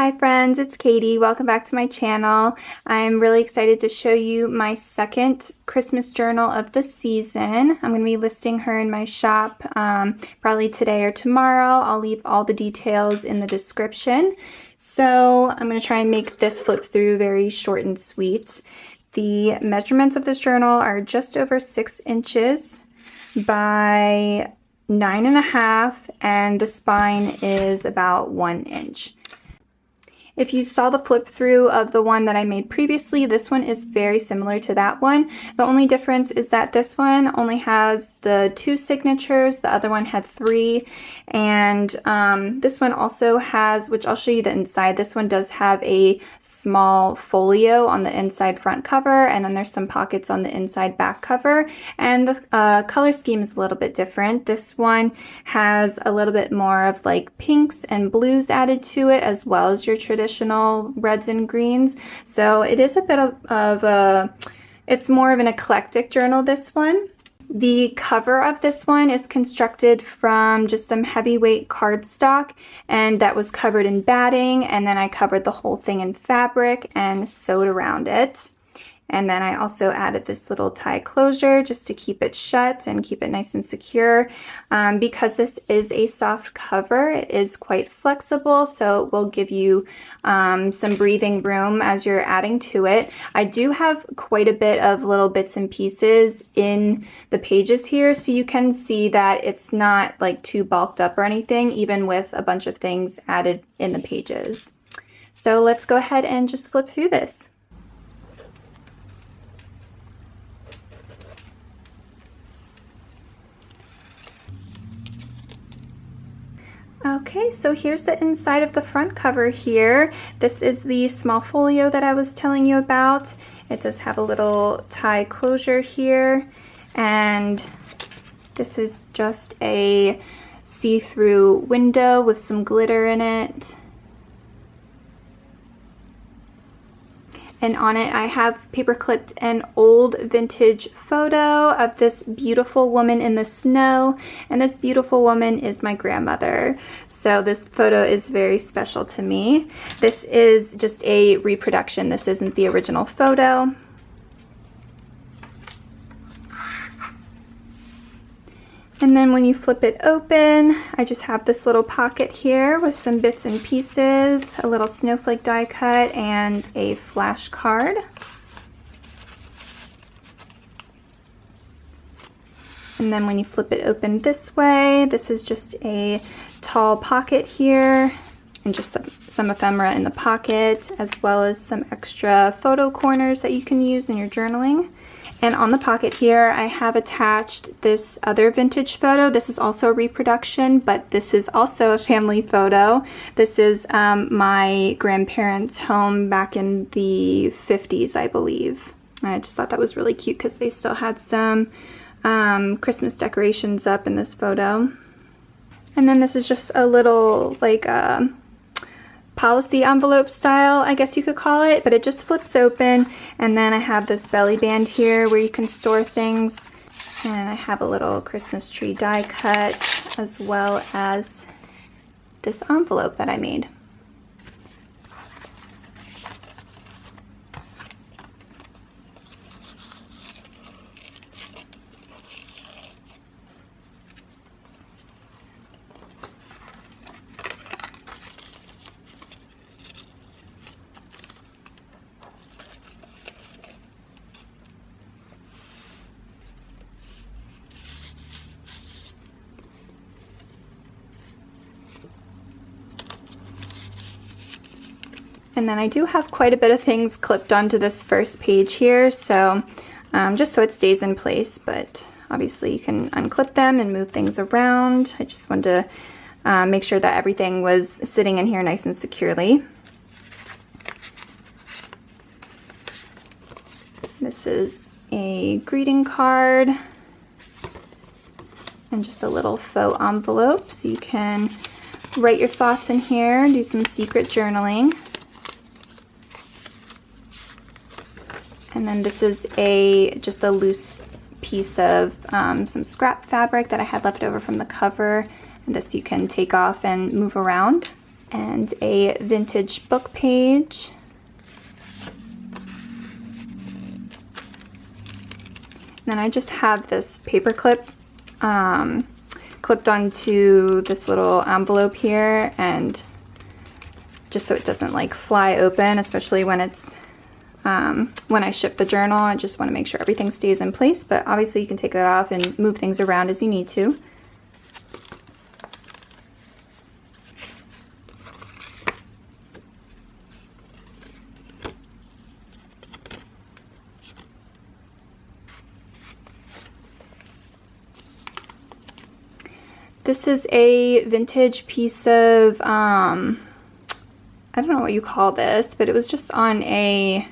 Hi friends, it's Katie. Welcome back to my channel. I'm really excited to show you my second Christmas journal of the season. I'm going to be listing her in my shop probably today or tomorrow. I'll leave all the details in the description. So I'm going to try and make this flip through very short and sweet. The measurements of this journal are just over 6 inches by 9.5, and the spine is about 1 inch. If you saw the flip through of the one that I made previously, this one is very similar to that one. The only difference is that this one only has the 2 signatures, the other one had 3, and this one also has, which I'll show you the inside, this one does have a small folio on the inside front cover, and then there's some pockets on the inside back cover, and the color scheme is a little bit different. This one has a little bit more of like pinks and blues added to it, as well as your traditional reds and greens. So it is a bit of a, it's more of an eclectic journal, this one. The cover of this one is constructed from just some heavyweight cardstock, and that was covered in batting, and then I covered the whole thing in fabric and sewed around it. And then I also added this little tie closure just to keep it shut and keep it nice and secure. Because this is a soft cover, it is quite flexible, so it will give you some breathing room as you're adding to it. I do have quite a bit of little bits and pieces in the pages here, so you can see that it's not like too bulked up or anything, even with a bunch of things added in the pages. So let's go ahead and just flip through this. Okay, so here's the inside of the front cover here. This is the small folio that I was telling you about. It does have a little tie closure here, and this is just a see-through window with some glitter in it. And on it I have paper clipped an old vintage photo of this beautiful woman in the snow, and this beautiful woman is my grandmother. So this photo is very special to me. This is just a reproduction. This isn't the original photo. And then when you flip it open, I just have this little pocket here with some bits and pieces, a little snowflake die cut, and a flash card. And then when you flip it open this way, this is just a tall pocket here, and just some ephemera in the pocket, as well as some extra photo corners that you can use in your journaling. And on the pocket here, I have attached this other vintage photo. This is also a reproduction, but this is also a family photo. This is my grandparents' home back in the 50s, I believe. And I just thought that was really cute because they still had some Christmas decorations up in this photo. And then this is just a little like policy envelope style, I guess you could call it, but it just flips open, and then I have this belly band here where you can store things, and I have a little Christmas tree die cut, as well as this envelope that I made. And then I do have quite a bit of things clipped onto this first page here, so just so it stays in place, but obviously you can unclip them and move things around. I just wanted to make sure that everything was sitting in here nice and securely. This is a greeting card and just a little faux envelope, so you can write your thoughts in here, do some secret journaling. And then this is just a loose piece of some scrap fabric that I had left over from the cover, and this you can take off and move around. and a vintage book page. And then I just have this paper clip clipped onto this little envelope here, and just so it doesn't like fly open, especially when it's when I ship the journal. I just want to make sure everything stays in place, but obviously you can take that off and move things around as you need to. This is a vintage piece of, I don't know what you call this, but it was just on a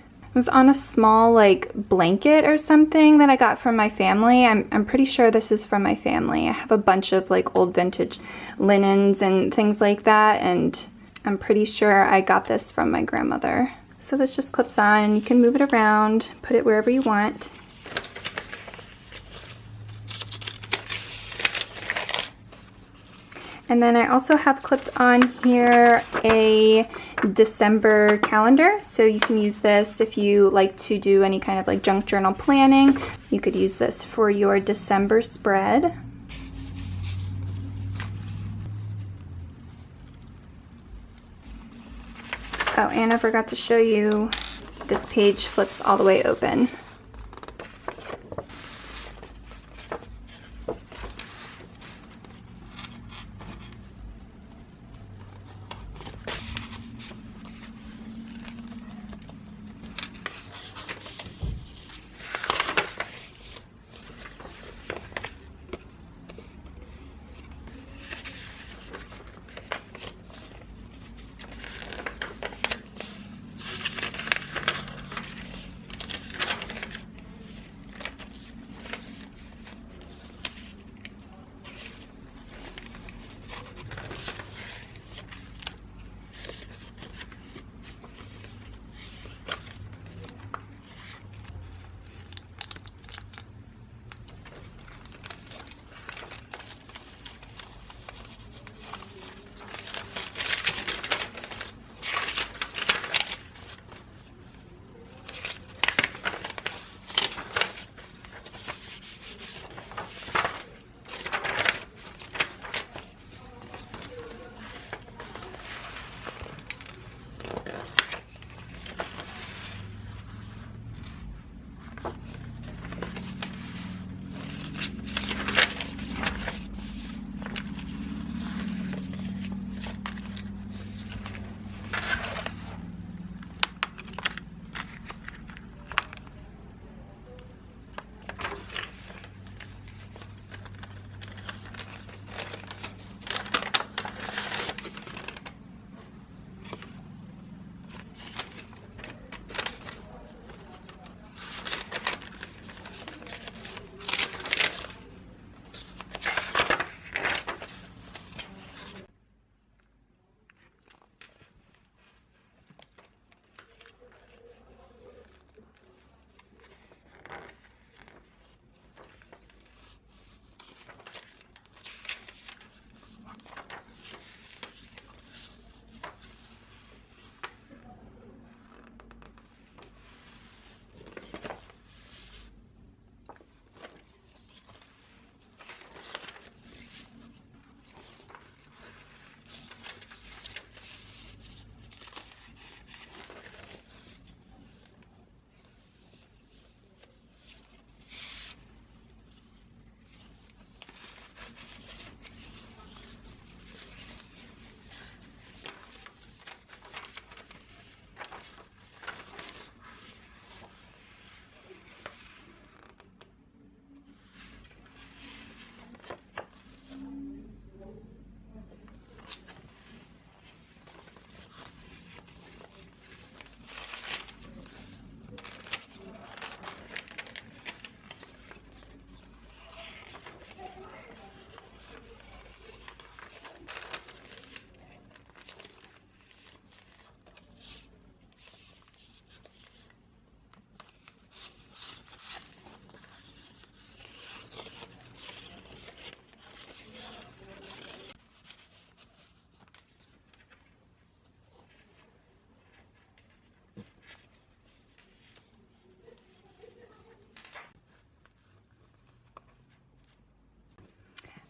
small like blanket or something that I got from my family. I'm pretty sure this is from my family. I have a bunch of like old vintage linens and things like that, and I'm pretty sure I got this from my grandmother. So this just clips on and you can move it around, put it wherever you want. And then I also have clipped on here a December calendar. So you can use this if you like to do any kind of like junk journal planning. You could use this for your December spread. Oh, and I forgot to show you, this page flips all the way open.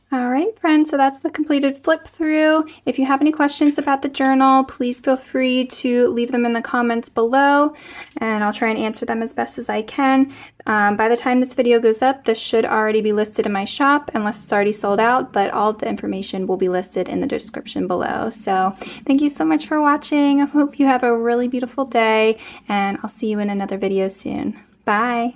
All right, friends, so that's the completed flip through. If you have any questions about the journal, please feel free to leave them in the comments below, and I'll try and answer them as best as I can. By the time this video goes up, this should already be listed in my shop, unless it's already sold out, but all of the information will be listed in the description below. So thank you so much for watching. I hope you have a really beautiful day, and I'll see you in another video soon. Bye.